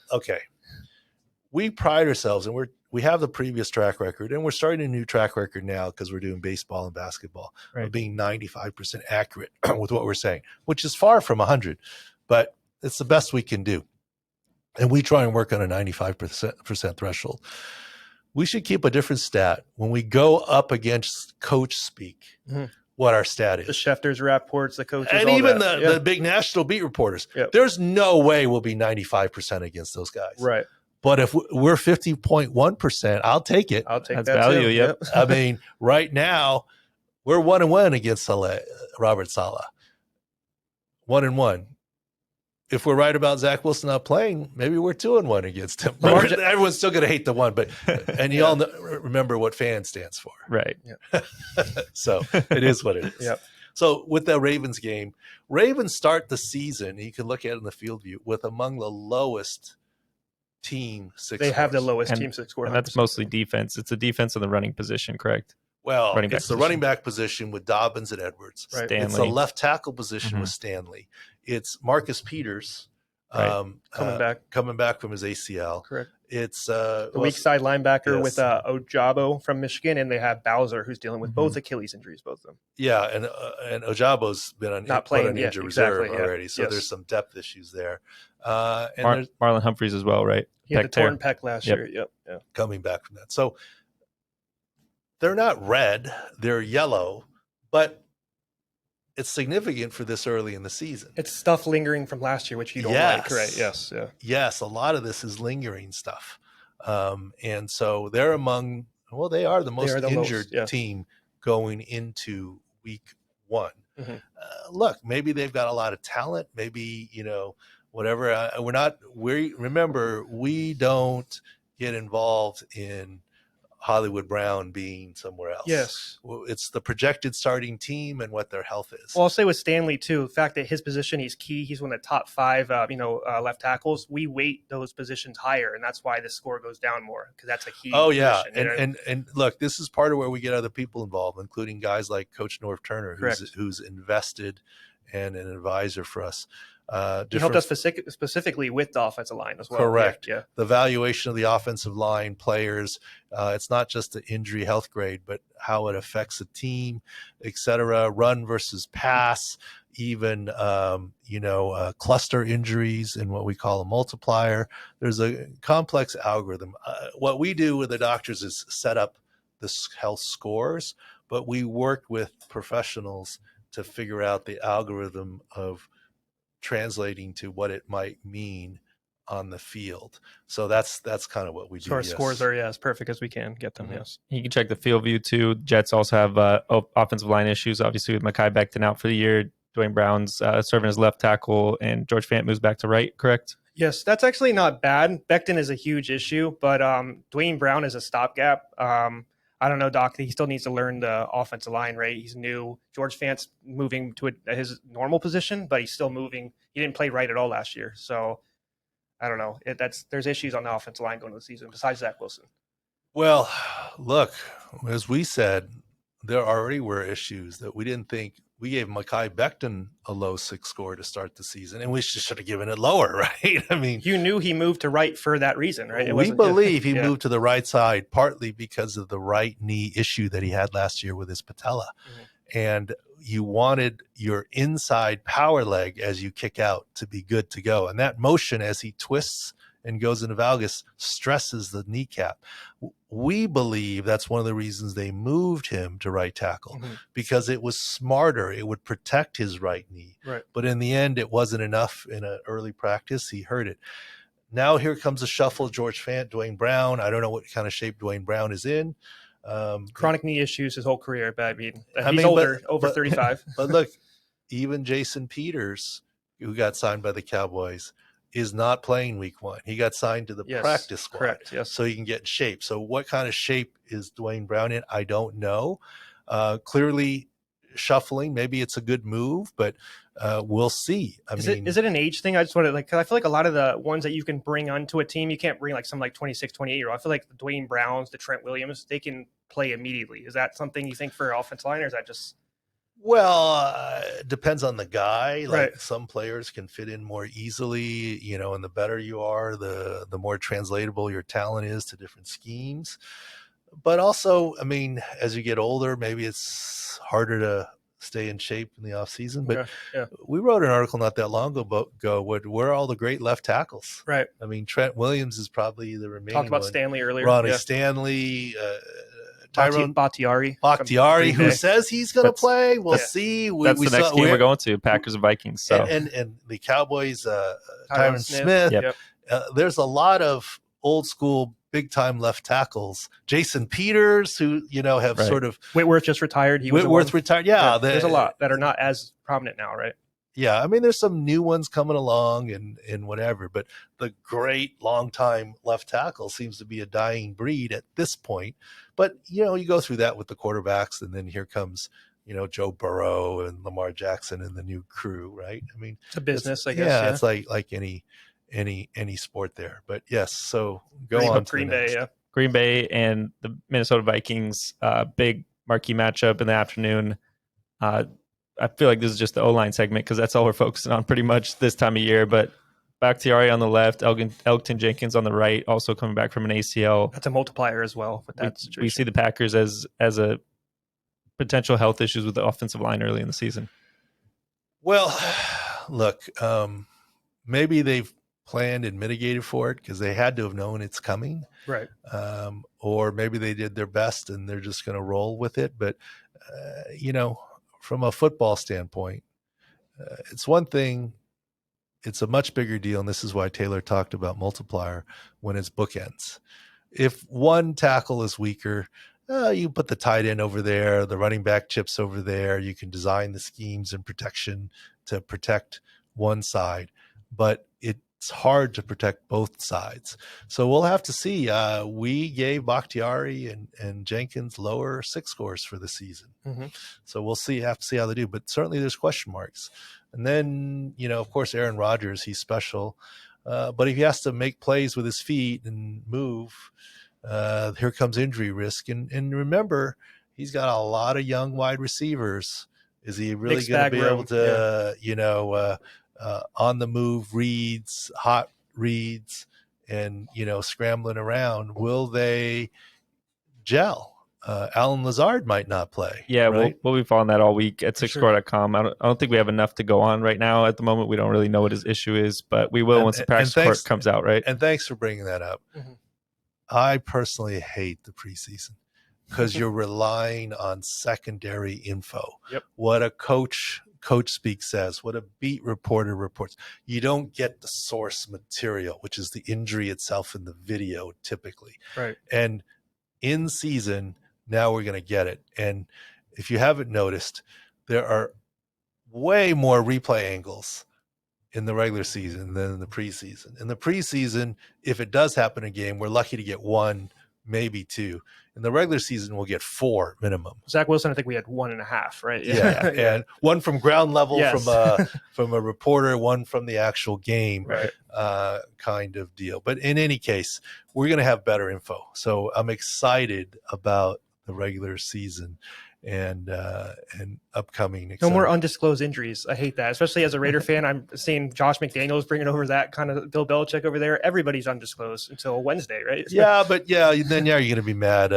we pride ourselves, and we have the previous track record, and we're starting a new track record now because we're doing baseball and basketball of being 95% accurate with what we're saying, which is far from 100, but it's the best we can do. And we try and work on a 95% threshold. We should keep a different stat when we go up against coach speak. Mm-hmm. What our stat is. The Schefters, Rapports, the coaches, and even the big national beat reporters. Yep. There's no way we'll be 95% against those guys. Right. But if we're 50.1%, I'll take it. I'll take That's that value. Too. Yep. I mean, right now we're 1-1 against Robert Saleh. 1-1. If we're right about Zach Wilson not playing, maybe we're 2-1 against him. Everyone's still going to hate the one, but and you all remember what fan stands for, right? Yeah. So it is what it is. Yep. So with the Ravens game, Ravens start the season. You can look at it in the field view with among the lowest team 6 They have the scores. lowest team 6 score. And that's mostly defense. It's a defense in the running position, correct? Well, it's the running back position with Dobbins and Edwards. Right. It's the left tackle position with Stanley. It's Marcus Peters coming back from his ACL. Correct. It's the weak side linebacker with Ojabo from Michigan, and they have Bowser who's dealing with both Achilles injuries, both of them. Yeah, and Ojabo's been not playing on injured reserve already, so there's some depth issues there. And Marlon Humphreys as well, right? He had the torn pec last year. Yep. Yeah. Coming back from that. So they're not red, they're yellow, but it's significant for this early in the season. It's stuff lingering from last year, which you don't like, right? Yes. Yeah. Yes, a lot of this is lingering stuff. And so they're they are the most injured team going into week 1. Mm-hmm. Look, maybe they've got a lot of talent. Maybe, whatever. We don't get involved in Hollywood Brown being somewhere else. Yes. Well, it's the projected starting team and what their health is. Well, I'll say with Stanley too, the fact that his position, he's key. He's one of the top 5, left tackles. We weight those positions higher, and that's why the score goes down more, because that's a key. Oh yeah, position, and look, this is part of where we get other people involved, including guys like Coach Norv Turner, who's invested and an advisor for us. He helped us specifically with the offensive line as well. Correct. Yeah. The valuation of the offensive line players. It's not just the injury health grade, but how it affects a team, et cetera. Run versus pass, even, cluster injuries and what we call a multiplier. There's a complex algorithm. What we do with the doctors is set up the health scores, but we work with professionals to figure out the algorithm of translating to what it might mean on the field. So that's kind of what we do. So our scores are as perfect as we can get them. Mm-hmm. Yes. You can check the field view too. Jets also have offensive line issues, obviously with Mekhi Becton out for the year. Dwayne Brown's serving as left tackle, and George Fant moves back to right, correct? Yes, that's actually not bad. Becton is a huge issue, but Dwayne Brown is a stopgap. I don't know, Doc. He still needs to learn the offensive line, right? He's new. George Fant's moving to his normal position, but he's still moving. He didn't play right at all last year. So I don't know. There's issues on the offensive line going into the season besides Zach Wilson. Well, look, as we said, there already were issues that we didn't think. We gave Mekhi Becton a low 6 score to start the season, and we should have given it lower, right? I mean, you knew he moved to right for that reason, right? We believe he moved to the right side partly because of the right knee issue that he had last year with his patella. Mm-hmm. And you wanted your inside power leg as you kick out to be good to go. And that motion as he twists and goes into valgus stresses the kneecap. We believe that's one of the reasons they moved him to right tackle, mm-hmm. because it was smarter. It would protect his right knee. Right. But in the end, it wasn't enough in an early practice. He hurt it. Now here comes a shuffle. George Fant, Dwayne Brown. I don't know what kind of shape Dwayne Brown is in. Chronic knee issues his whole career, but he's older, over 35. But look, even Jason Peters, who got signed by the Cowboys, is not playing week 1. He got signed to the practice squad. Correct, yes. So he can get in shape. So what kind of shape is Dwayne Brown in? I don't know. Clearly shuffling. Maybe it's a good move, but we'll see. Is it an age thing? I just want to cause I feel like a lot of the ones that you can bring onto a team, you can't bring some 26, 28-year-old. I feel like the Dwayne Browns, the Trent Williams, they can play immediately. Is that something you think for offensive line, or is that just... Well, it depends on the guy. Right. Some players can fit in more easily, and the better you are, the more translatable your talent is to different schemes. But also, as you get older, maybe it's harder to stay in shape in the off season. But we wrote an article not that long ago where are all the great left tackles? Right. Trent Williams is probably the remaining Talked about one. Stanley earlier. Ronnie Stanley, Tyrone Bakhtiari, who says he's going to play. We'll see. That's the next game we're going to, Packers and Vikings. So and the Cowboys, Tyron Smith. Yep. There's a lot of old school, big time left tackles. Jason Peters, who have sort of Whitworth just retired. Whitworth retired. Yeah, there's a lot that are not as prominent now, right? Yeah, there's some new ones coming along and whatever, but the great longtime left tackle seems to be a dying breed at this point. But, you go through that with the quarterbacks, and then here comes, Joe Burrow and Lamar Jackson and the new crew, right? It's a business, I guess. Yeah, it's like any sport there. But yes, so go on to Green Bay, yeah. Green Bay and the Minnesota Vikings, big marquee matchup in the afternoon. I feel like this is just the O-line segment because that's all we're focusing on pretty much this time of year. But Bakhtiari on the left, Elgton Jenkins on the right, also coming back from an ACL. That's a multiplier as well with that situation. We see the Packers as a potential health issues with the offensive line early in the season. Well, look, maybe they've planned and mitigated for it because they had to have known it's coming. Right. Or maybe they did their best and they're just going to roll with it. But, from a football standpoint, it's one thing. It's a much bigger deal, and this is why Taylor talked about multiplier when it's bookends. If one tackle is weaker, you put the tight end over there, the running back chips over there. You can design the schemes and protection to protect one side, but it's it's hard to protect both sides. So we'll have to see. We gave Bakhtiari and Jenkins lower 6 scores for the season. Mm-hmm. So we'll have to see how they do. But certainly there's question marks. And then, of course, Aaron Rodgers, he's special. But if he has to make plays with his feet and move, here comes injury risk. And remember, he's got a lot of young wide receivers. Is he really going to be able to, on the move reads, hot reads, and, scrambling around? Will they gel? Alan Lazard might not play. Yeah, right? we'll be following that all week at sixscore.com. I don't think we have enough to go on right now. At the moment, we don't really know what his issue is, but we will once the practice report comes out, right? And thanks for bringing that up. Mm-hmm. I personally hate the preseason because you're relying on secondary info. Yep. What a coach speak says, what a beat reporter reports. You don't get the source material, which is the injury itself in the video typically. Right. And in season, now we're going to get it. And if you haven't noticed, there are way more replay angles in the regular season than in the preseason. In the preseason, if it does happen in a game, we're lucky to get 1, maybe 2. In the regular season, we'll get 4 minimum. Zach Wilson, I think we had 1.5, right? Yeah. And 1 from ground level, from a reporter, 1 from the actual game, right. Kind of deal. But in any case, we're going to have better info. So I'm excited about the regular season and upcoming. No more undisclosed injuries. I hate that, especially as a Raider fan. I'm seeing Josh McDaniels bringing over that kind of Bill Belichick over there. Everybody's undisclosed until Wednesday, right? Yeah, but then you're going to be mad.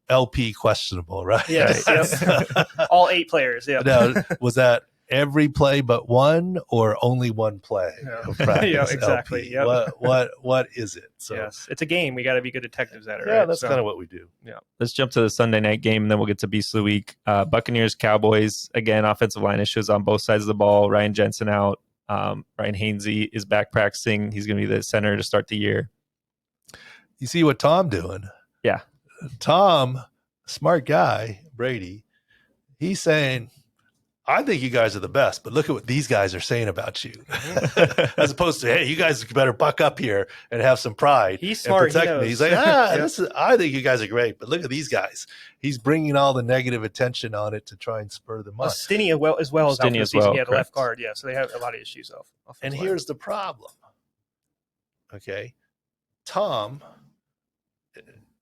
LP questionable, right? Yes. Yep. All 8 players. Yeah. Now, was that every play but 1 or only 1 play of practice? Yeah, exactly. Yep. What is it? So yes, it's a game. We got to be good detectives at it. Yeah, right? that's kind of what we do. Yeah. Let's jump to the Sunday night game, and then we'll get to Beast of the Week. Buccaneers, Cowboys. Again, offensive line issues on both sides of the ball. Ryan Jensen out. Ryan Hainsey is back practicing. He's going to be the center to start the year. You see what Tom doing? Yeah. Tom, smart guy, Brady, he's saying, I think you guys are the best, but look at what these guys are saying about you. As opposed to, hey, you guys better buck up here and have some pride. He's smart. And protect me. He's like, I think you guys are great, but look at these guys. He's bringing all the negative attention on it to try and spur them on. Stinney as well as out for the season. He had a left guard. Yeah, so they have a lot of issues off and here's the problem. Okay. Tom,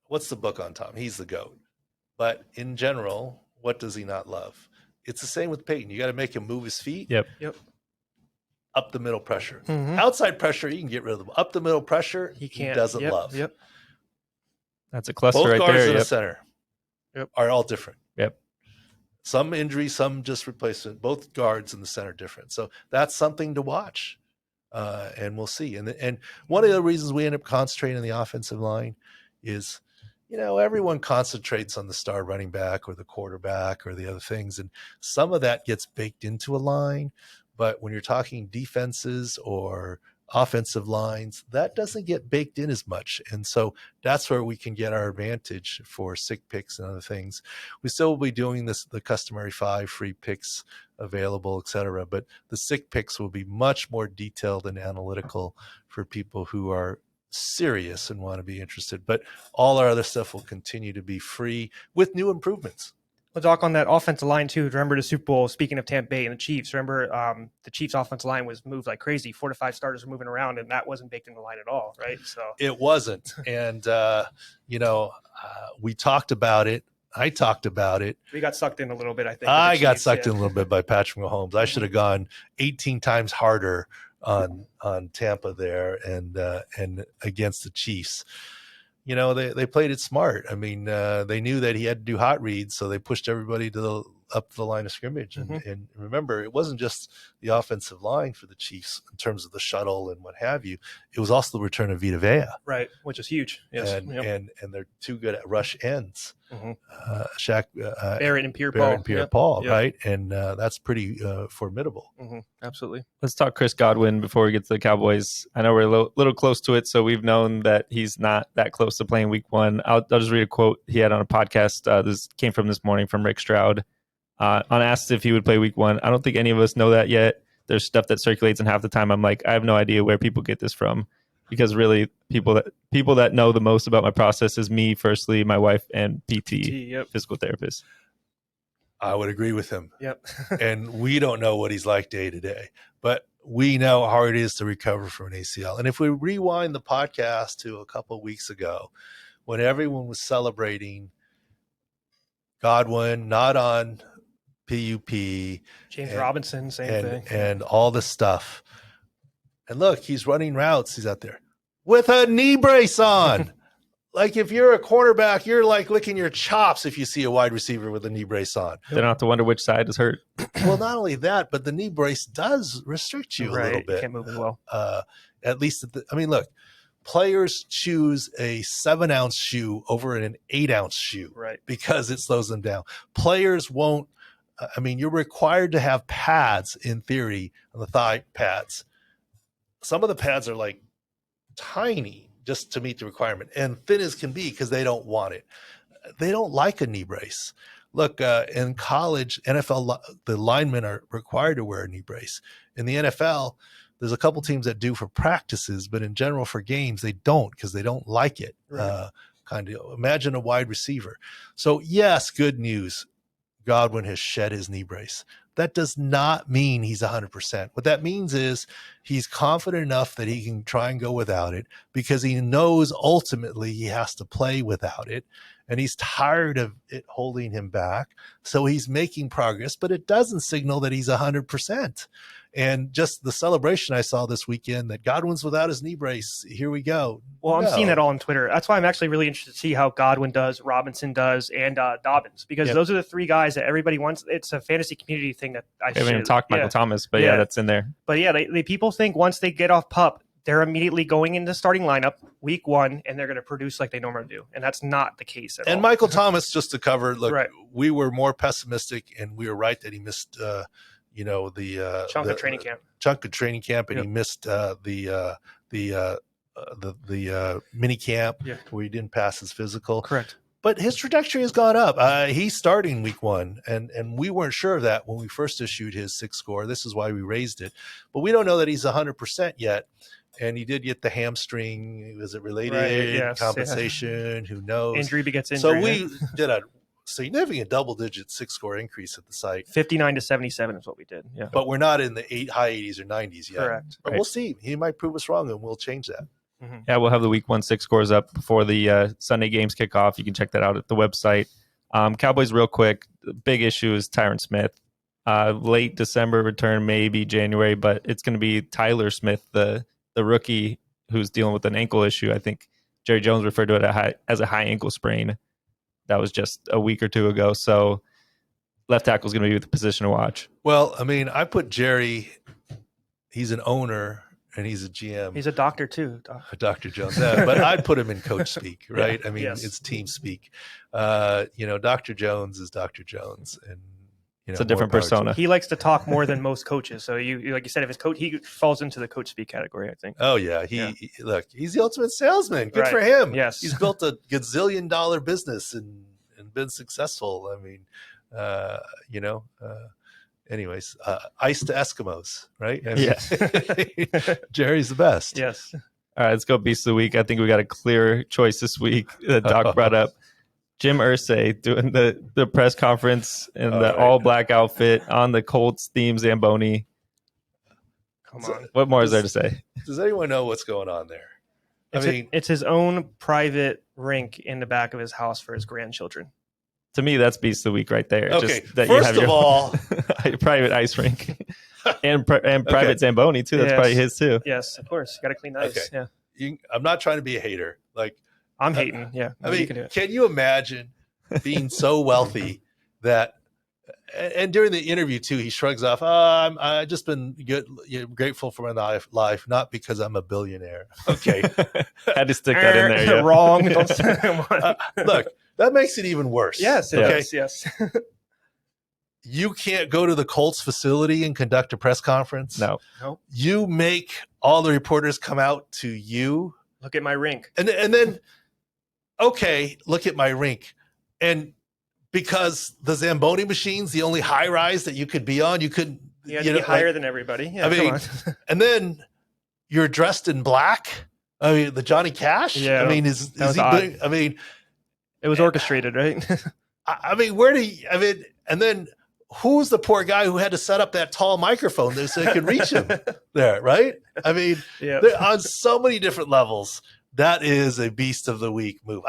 what's the book on Tom? He's the GOAT. But in general, what does he not love? It's the same with Peyton. You got to make him move his feet. Yep. Up the middle pressure. Mm-hmm. Outside pressure, you can get rid of them. Up the middle pressure, he doesn't love. Yep. That's a cluster Both right guards there. in the center are all different. Yep. Some injury, some just replacement. Both guards in the center different. So that's something to watch. And we'll see. And one of the reasons we end up concentrating on the offensive line is, everyone concentrates on the star running back or the quarterback or the other things. And some of that gets baked into a line. But when you're talking defenses or offensive lines, that doesn't get baked in as much. And so that's where we can get our advantage for sick picks and other things. We still will be doing the customary 5 free picks available, et cetera. But the sick picks will be much more detailed and analytical for people who are serious and want to be interested. But all our other stuff will continue to be free with new improvements. Well, Doc, on that offensive line too, remember the Super Bowl, speaking of Tampa Bay and the Chiefs, remember the Chiefs offensive line was moved like crazy. 4 to 5 starters were moving around, and that wasn't baked in the line at all, right? So it wasn't. And, we talked about it. I talked about it. We got sucked in a little bit, I think. I got sucked in a little bit by Patrick Mahomes. I should have gone 18 times harder on Tampa there and against the Chiefs. They played it smart. I mean, they knew that he had to do hot reads, so they pushed everybody up the line of scrimmage. And remember, it wasn't just the offensive line for the Chiefs in terms of the shuttle and what have you. It was also the return of Vita Vea. Right, which is huge. Yes. And they're too good at rush ends. Shaq, Barrett and Pierre-Paul, right? And that's pretty formidable. Absolutely. Let's talk Chris Godwin before we get to the Cowboys. I know we're a little close to it, so we've known that he's not that close to playing week 1. I'll just read a quote he had on a podcast. This came from this morning from Rick Stroud. On asked if he would play week 1. I don't think any of us know that yet. there's stuff that circulates, and half the time I'm like, I have no idea where people get this from, because really people that know the most about my process is me, firstly, my wife, and PT, physical therapist. I would agree with him. Yep. And we don't know what he's like day to day, but we know how hard it is to recover from an ACL. And if we rewind the podcast to a couple of weeks ago, when everyone was celebrating Godwin not on PUP, James Robinson, same thing, and all this stuff. And look, he's running routes. He's out there with a knee brace on. Like, if you're a cornerback, you're like licking your chops if you see a wide receiver with a knee brace on. They don't have to wonder which side is hurt. Well, not only that, but the knee brace does restrict you a little bit. You can't move as well. At least, look, players choose a 7-ounce shoe over an 8-ounce shoe, right? Because it slows them down. Players won't. You're required to have pads in theory on the thigh pads. Some of the pads are like tiny, just to meet the requirement, and thin as can be because they don't want it. They don't like a knee brace. Look, in college, NFL, the linemen are required to wear a knee brace. In the NFL, there's a couple teams that do for practices, but in general for games, they don't, because they don't like it. Right. Imagine a wide receiver. So yes, good news. Godwin has shed his knee brace. That does not mean he's 100%. What that means is he's confident enough that he can try and go without it, because he knows ultimately he has to play without it. And he's tired of it holding him back. So he's making progress, but it doesn't signal that he's 100%. And just the celebration I saw this weekend that Godwin's without his knee brace. Here we go. Well, I'm seeing that all on Twitter. That's why I'm actually really interested to see how Godwin does, Robinson does, and Dobbins, because those are the three guys that everybody wants. It's a fantasy community thing that I haven't even talked Michael Thomas, but that's in there. But they people think once they get off PUP, they're immediately going into starting lineup week 1, and they're going to produce like they normally do. And that's not the case at all. And Michael Thomas, just to cover, look, we were more pessimistic, and we were right that he missed the chunk of training camp, and he missed the mini camp where he didn't pass his physical. Correct. But his trajectory has gone up. He's starting week 1, and we weren't sure of that when we first issued his 6 score. This is why we raised it. But we don't know that he's 100% yet. And he did get the hamstring. Was it related? Right, yes, compensation? Who knows? Injury begets injury. So we did a significant double-digit 6-score increase at the site. 59 to 77 is what we did. Yeah, but we're not in the high 80s or 90s yet. Correct. But we'll see. He might prove us wrong, and we'll change that. Mm-hmm. Yeah, we'll have the week 1 6 scores up before the Sunday games kick off. You can check that out at the website. Cowboys, real quick. The big issue is Tyron Smith. Late December return, maybe January, but it's going to be Tyler Smith, the rookie who's dealing with an ankle issue. I think Jerry Jones referred to it as a high ankle sprain. That was just a week or two ago. So left tackle is going to be the position to watch. Well, I put Jerry, he's an owner and he's a GM. He's a doctor too. Dr. Jones. But I'd put him in coach speak, right? It's team speak. Dr. Jones is Dr. Jones, and it's a different persona. He likes to talk more than most coaches. So you like you said, if his coach, he falls into the coach speak category, I think. Oh yeah. Look, he's the ultimate salesman. Good for him. Yes. He's built a gazillion-dollar business and been successful. Anyways, ice to Eskimos, right? Jerry's the best. Yes. All right, let's go Beast of the Week. I think we got a clear choice this week that Doc brought up. Jim Irsay doing the press conference in the all-black outfit on the Colts theme Zamboni. Come on. What more is there to say? Does anyone know what's going on there? It's his own private rink in the back of his house for his grandchildren. To me, that's Beast of the Week right there. Okay, just that first you have of all, your private ice rink and private Zamboni too. That's probably his too. Yes, of course. You got to clean the ice. Okay. Yeah. I'm not trying to be a hater. Like I'm hating. Yeah. Can you imagine being so wealthy that? And during the interview too, he shrugs off. I've just been grateful for my life, not because I'm a billionaire. Okay, had to stick that in there. Yeah. Wrong. Look, that makes it even worse. Yes. Okay? Yes. You can't go to the Colts facility and conduct a press conference. No. You make all the reporters come out to you. Look at my rink. And then, okay, look at my rink. And because the Zamboni machine's the only high rise that you could be on, you couldn't You had to be higher than everybody. Yeah, I mean, and then you're dressed in black. I mean, the Johnny Cash. Yeah, I mean, is he? odd. I mean, it was orchestrated, right? I mean, where do you? I mean, and then who's the poor guy who had to set up that tall microphone so they could reach him there, right? I mean, on so many different levels. That is a beast of the week move.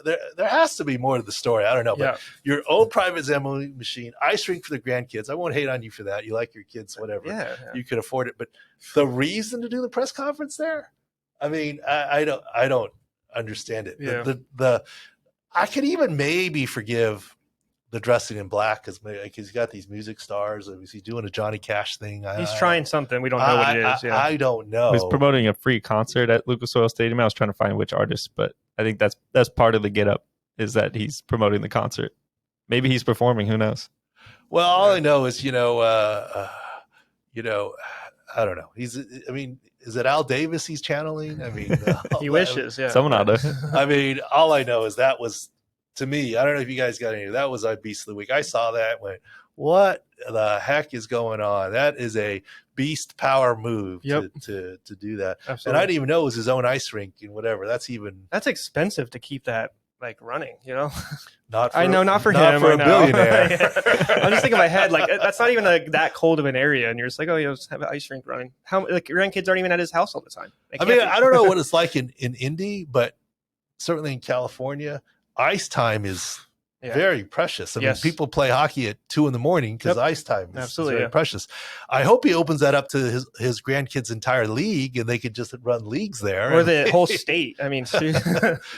There has to be more to the story. I don't know, but your own private Zamboni machine, ice rink for the grandkids. I won't hate on you for that. You like your kids, whatever. Yeah. You could afford it. But the reason to do the press conference there, I mean, I don't understand it. Yeah. I could even maybe forgive the dressing in black because he's got these music stars. Is he doing a Johnny Cash thing? He's trying something. We don't know what it is. I don't know. He's promoting a free concert at Lucas Oil Stadium. I was trying to find which artist, but I think that's part of the get up is that he's promoting the concert. Maybe he's performing. Who knows? Well, all I know is, I don't know. Is it Al Davis he's channeling? I mean, he wishes. Yeah. Someone ought to. I mean, all I know is that was, to me, I don't know if you guys got any. That was our beast of the week. I saw that and went, what the heck is going on? That is a beast power move to do that. Absolutely. And I didn't even know it was his own ice rink and whatever. That's expensive to keep that running, Not for him. For a billionaire. I'm just thinking in my head, that's not even that cold of an area, and you're just like, oh, just have an ice rink running. How grandkids aren't even at his house all the time. I mean, I don't know what it's like in Indy, but certainly in California, ice time is very precious. I mean, people play hockey at 2 a.m. because ice time is very precious. I hope he opens that up to his grandkids' entire league, and they could just run leagues there, or the whole state. I mean,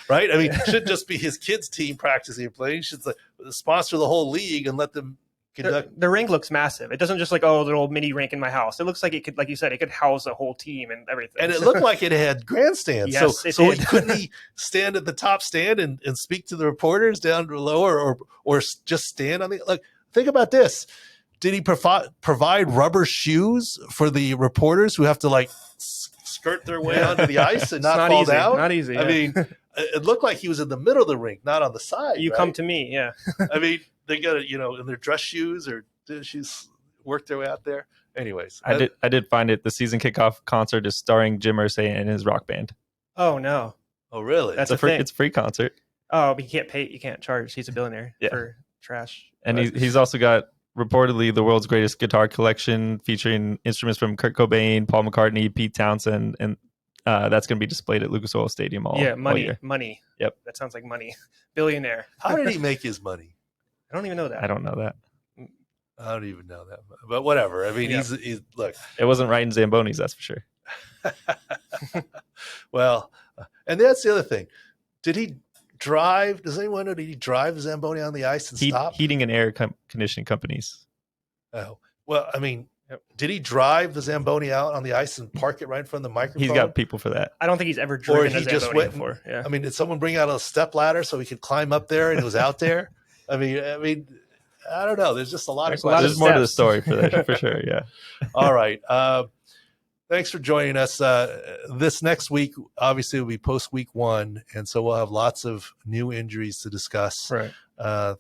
right? I mean, it shouldn't just be his kids' team practicing and playing. He should sponsor the whole league and let them conduct. The rink looks massive. It doesn't just a little mini rink in my house. It looks like it could, like you said, it could house a whole team and everything. And it looked like it had grandstands. Yes, so couldn't he stand at the top stand and speak to the reporters down to lower or just stand on the look? Think about this. Did he provide rubber shoes for the reporters who have to skirt their way onto the ice and not fall down? Not easy. I mean, it looked like he was in the middle of the rink, not on the side. You come to me, yeah. I mean, they got it, in their dress shoes or she's worked their way out there. Anyways, I did find it. The season kickoff concert is starring Jim Irsay and his rock band. Oh no! Oh really? It's a free concert. Oh, but you can't charge. He's a billionaire for trash. And he's also got reportedly the world's greatest guitar collection featuring instruments from Kurt Cobain, Paul McCartney, Pete Townsend, and that's going to be displayed at Lucas Oil Stadium all year. Money. Yep, that sounds like money. Billionaire. How did he make his money? I don't even know that. I don't know that. I don't even know that, but whatever. I mean, he's look. It wasn't right in Zambonis, that's for sure. Well, and that's the other thing. Did he drive? Does anyone know? Did he drive the Zamboni on the ice and stop? Heating and air conditioning companies. Oh well, I mean, did he drive the Zamboni out on the ice and park it right in front of the microphone? He's got people for that. I don't think he's ever driven a Zamboni before. I mean, did someone bring out a step ladder so he could climb up there and it was out there? I mean, I don't know. There's just a lot of questions. There's more to the story for sure. Yeah. All right. Thanks for joining us. This next week, obviously, will be post week 1, and so we'll have lots of new injuries to discuss. Right.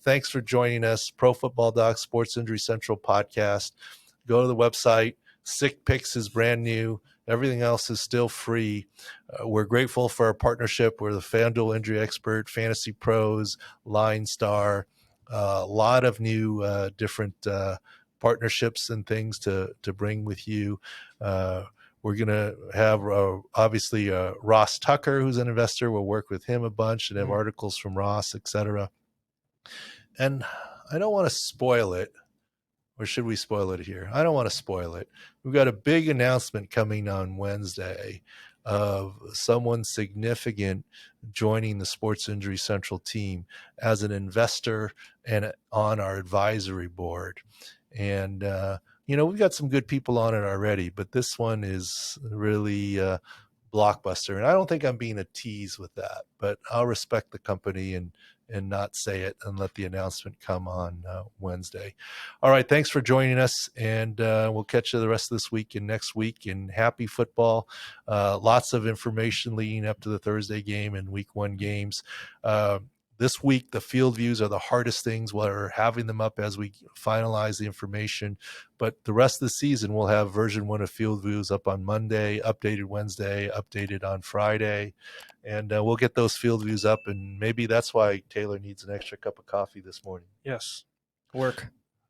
Thanks for joining us. Pro Football Doc Sports Injury Central podcast. Go to the website. Sick Picks is brand new. Everything else is still free. We're grateful for our partnership. We're the FanDuel Injury Expert, Fantasy Pros, Line Star. A lot of new different partnerships and things to bring with you. We're going to have, obviously, Ross Tucker, who's an investor. We'll work with him a bunch and have articles from Ross, etc. And I don't want to spoil it. Or should we spoil it here? I don't want to spoil it. We've got a big announcement coming on Wednesday of someone significant joining the Sports Injury Central team as an investor and on our advisory board. And, we've got some good people on it already, but this one is really blockbuster. And I don't think I'm being a tease with that, but I'll respect the company and not say it and let the announcement come on Wednesday. All right. Thanks for joining us. And we'll catch you the rest of this week and next week. And happy football. Lots of information leading up to the Thursday game and week 1 games. This week, the field views are the hardest things. We're having them up as we finalize the information. But the rest of the season, we'll have version 1 of field views up on Monday, updated Wednesday, updated on Friday. And we'll get those field views up. And maybe that's why Taylor needs an extra cup of coffee this morning. Yes. Work.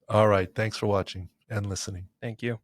All right. Thanks for watching and listening. Thank you.